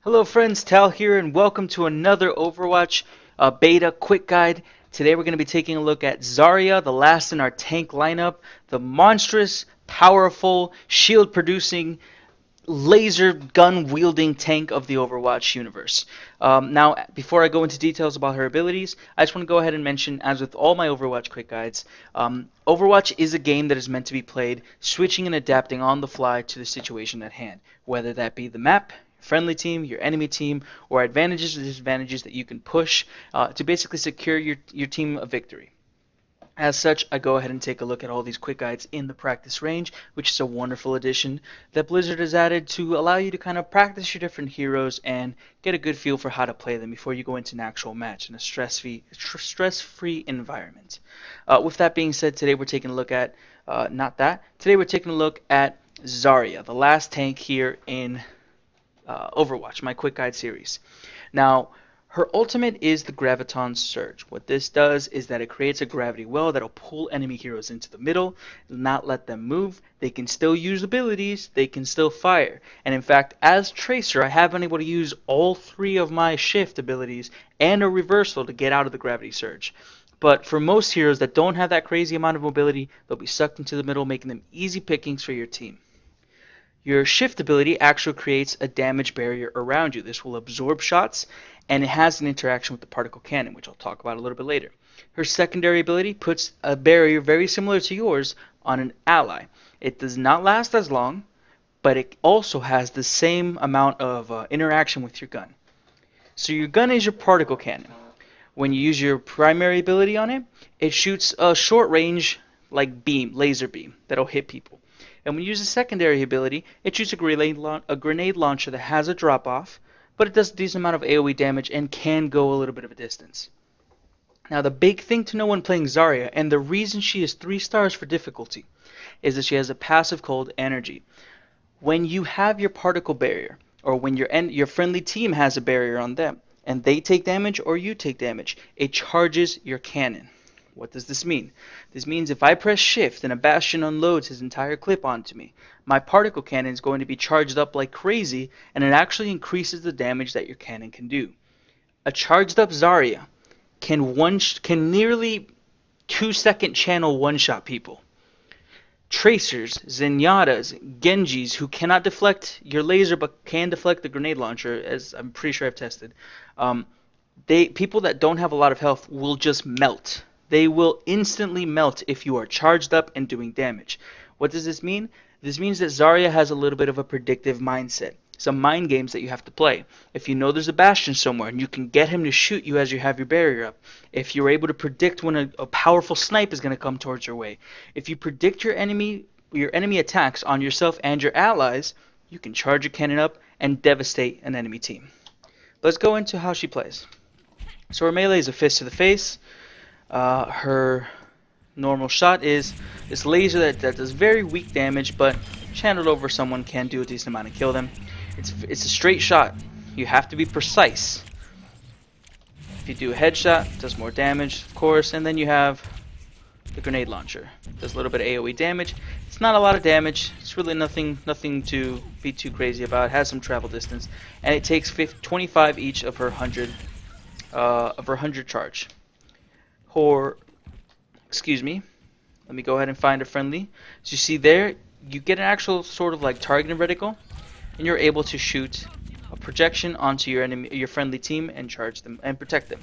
Hello friends, Tal here and welcome to another Overwatch beta quick guide. Today we're going to be taking a look at Zarya, the last in our tank lineup, the monstrous, powerful, shield producing, laser gun wielding tank of the Overwatch universe. Now, before I go into details about her abilities, I just want to go ahead and mention, as with all my Overwatch quick guides, Overwatch is a game that is meant to be played switching and adapting on the fly to the situation at hand, whether that be the map, friendly team, your enemy team, or advantages or disadvantages that you can push to basically secure your team a victory. As such, I go ahead and take a look at all these quick guides in the practice range, which is a wonderful addition that Blizzard has added to allow you to kind of practice your different heroes and get a good feel for how to play them before you go into an actual match in a stress-free environment. With that being said, today we're taking a look at, not that, today we're taking a look at Zarya, the last tank here in Overwatch, my quick guide series. Now, her ultimate is the Graviton Surge. What this does is that it creates a gravity well that'll pull enemy heroes into the middle, not let them move. They can still use abilities, they can still fire. And in fact, as Tracer, I have been able to use all three of my shift abilities and a reversal to get out of the gravity surge. But for most heroes that don't have that crazy amount of mobility, they'll be sucked into the middle, making them easy pickings for your team. Your shift ability actually creates a damage barrier around you. This will absorb shots, and it has an interaction with the particle cannon, which I'll talk about a little bit later. Her secondary ability puts a barrier very similar to yours on an ally. It does not last as long, but it also has the same amount of interaction with your gun. So your gun is your particle cannon. When you use your primary ability on it, it shoots a short range like laser beam that'll hit people. And when you use a secondary ability, it shoots a grenade launcher that has a drop off, but it does a decent amount of AoE damage and can go a little bit of a distance. Now the big thing to know when playing Zarya, and the reason she is 3 stars for difficulty, is that she has a passive called Energy. When you have your particle barrier, or when your friendly team has a barrier on them, and they take damage or you take damage, it charges your cannon. What does this mean? This means if I press shift and a Bastion unloads his entire clip onto me, my particle cannon is going to be charged up like crazy, and it actually increases the damage that your cannon can do. A charged up Zarya can nearly 2-second channel one-shot people. Tracers, Zenyatas, Genjis, who cannot deflect your laser but can deflect the grenade launcher, as I'm pretty sure I've tested, people that don't have a lot of health will just melt. They will instantly melt if you are charged up and doing damage. What does this mean? This means that Zarya has a little bit of a predictive mindset. Some mind games that you have to play. If you know there's a Bastion somewhere and you can get him to shoot you as you have your barrier up. If you're able to predict when a powerful snipe is going to come towards your way. If you predict your enemy attacks on yourself and your allies, you can charge your cannon up and devastate an enemy team. Let's go into how she plays. So her melee is a fist to the face. Her normal shot is this laser that does very weak damage, but channeled over someone can do a decent amount and kill them. It's a straight shot. You have to be precise. If you do a headshot, it does more damage, of course, and then you have the grenade launcher. It does a little bit of AoE damage. It's not a lot of damage. It's really nothing to be too crazy about. It has some travel distance, and it takes 25 each of her 100 charge. Excuse me, let me go ahead and find a friendly. So you see there, you get an actual sort of like targeting reticle, and you're able to shoot a projection onto your friendly team and charge them and protect them.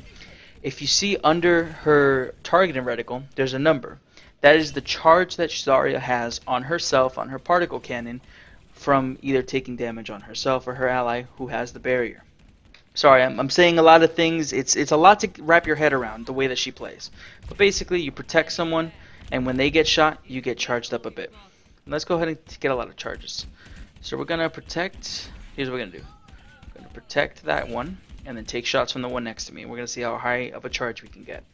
If you see under her targeting reticle, there's a number. That is the charge that Zarya has on herself, on her particle cannon, from either taking damage on herself or her ally who has the barrier. Sorry, I'm saying a lot of things. It's a lot to wrap your head around the way that she plays. But basically, you protect someone, and when they get shot, you get charged up a bit. Let's go ahead and get a lot of charges. So we're going to protect. Here's what we're going to do. We're going to protect that one, and then take shots from the one next to me. We're going to see how high of a charge we can get.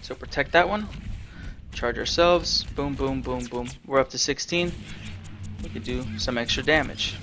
So protect that one. Charge ourselves. Boom, boom, boom, boom. We're up to 16. We could do some extra damage.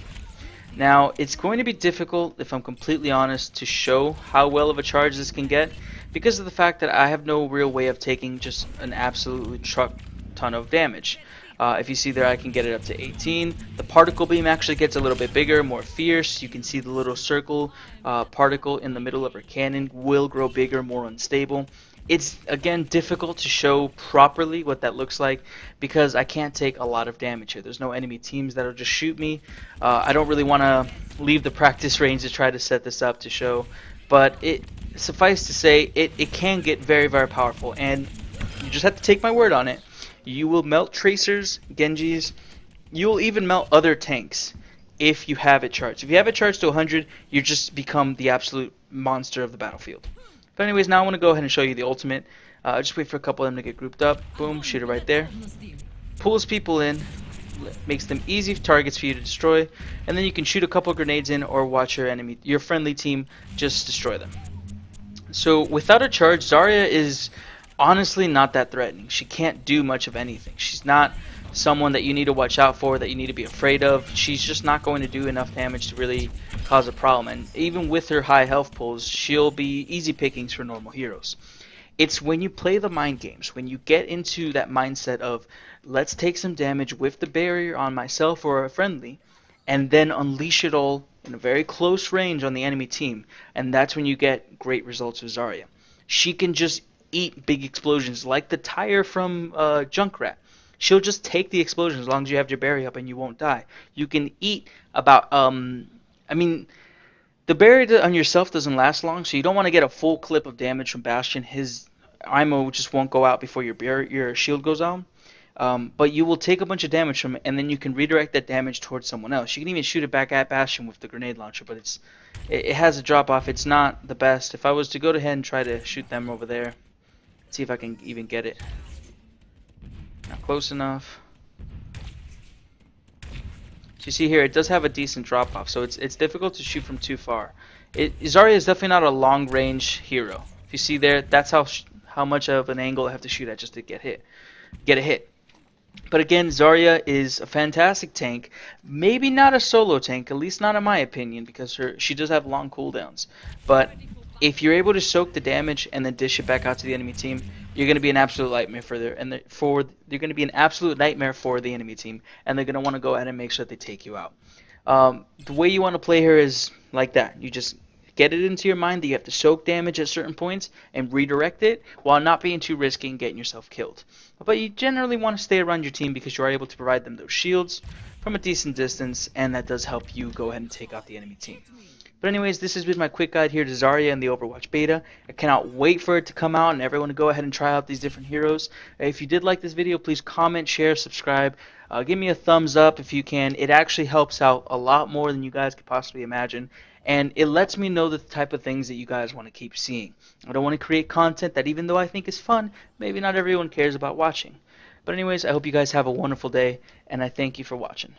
Now, it's going to be difficult, if I'm completely honest, to show how well of a charge this can get because of the fact that I have no real way of taking just an absolutely truck ton of damage. If you see there, I can get it up to 18. The particle beam actually gets a little bit bigger, more fierce. You can see the little circle particle in the middle of her cannon will grow bigger, more unstable. It's, again, difficult to show properly what that looks like because I can't take a lot of damage here. There's no enemy teams that'll just shoot me. I don't really want to leave the practice range to try to set this up to show, but suffice to say, it can get very, very powerful, and you just have to take my word on it. You will melt tracers, Genjis, you will even melt other tanks if you have it charged. If you have it charged to 100, you just become the absolute monster of the battlefield. But anyways, now I want to go ahead and show you the ultimate. Just wait for a couple of them to get grouped up. Boom, shoot it right there. Pulls people in, makes them easy targets for you to destroy, and then you can shoot a couple grenades in or watch your friendly team just destroy them. So without a charge, Zarya is honestly not that threatening. She can't do much of anything. She's not someone that you need to watch out for, that you need to be afraid of. She's just not going to do enough damage to really cause a problem. And even with her high health pulls, she'll be easy pickings for normal heroes. It's when you play the mind games, when you get into that mindset of let's take some damage with the barrier on myself or a friendly, and then unleash it all in a very close range on the enemy team. And that's when you get great results with Zarya. She can just eat big explosions like the tire from Junkrat. She'll just take the explosion as long as you have your barrier up and you won't die. You can eat about, I mean, the barrier on yourself doesn't last long, so you don't want to get a full clip of damage from Bastion. His IMO just won't go out before your shield goes out. But you will take a bunch of damage from it, and then you can redirect that damage towards someone else. You can even shoot it back at Bastion with the grenade launcher, but it has a drop off. It's not the best. If I was to go ahead and try to shoot them over there, see if I can even get it. Not close enough. So you see here, it does have a decent drop off, so it's difficult to shoot from too far. Zarya is definitely not a long range hero. If you see there, that's how much of an angle I have to shoot at just to get a hit. But again, Zarya is a fantastic tank. Maybe not a solo tank, at least not in my opinion, because she does have long cooldowns. But if you're able to soak the damage and then dish it back out to the enemy team, you're going to be an absolute nightmare they're going to be an absolute nightmare for the enemy team, and they're going to want to go ahead and make sure that they take you out. The way you want to play her is like that. You just get it into your mind that you have to soak damage at certain points and redirect it while not being too risky and getting yourself killed. But you generally want to stay around your team because you are able to provide them those shields from a decent distance, and that does help you go ahead and take out the enemy team. But anyways, this has been my quick guide here to Zarya and the Overwatch beta. I cannot wait for it to come out and everyone to go ahead and try out these different heroes. If you did like this video, please comment, share, subscribe. Give me a thumbs up if you can. It actually helps out a lot more than you guys could possibly imagine. And it lets me know the type of things that you guys want to keep seeing. I don't want to create content that, even though I think is fun, maybe not everyone cares about watching. But anyways, I hope you guys have a wonderful day, and I thank you for watching.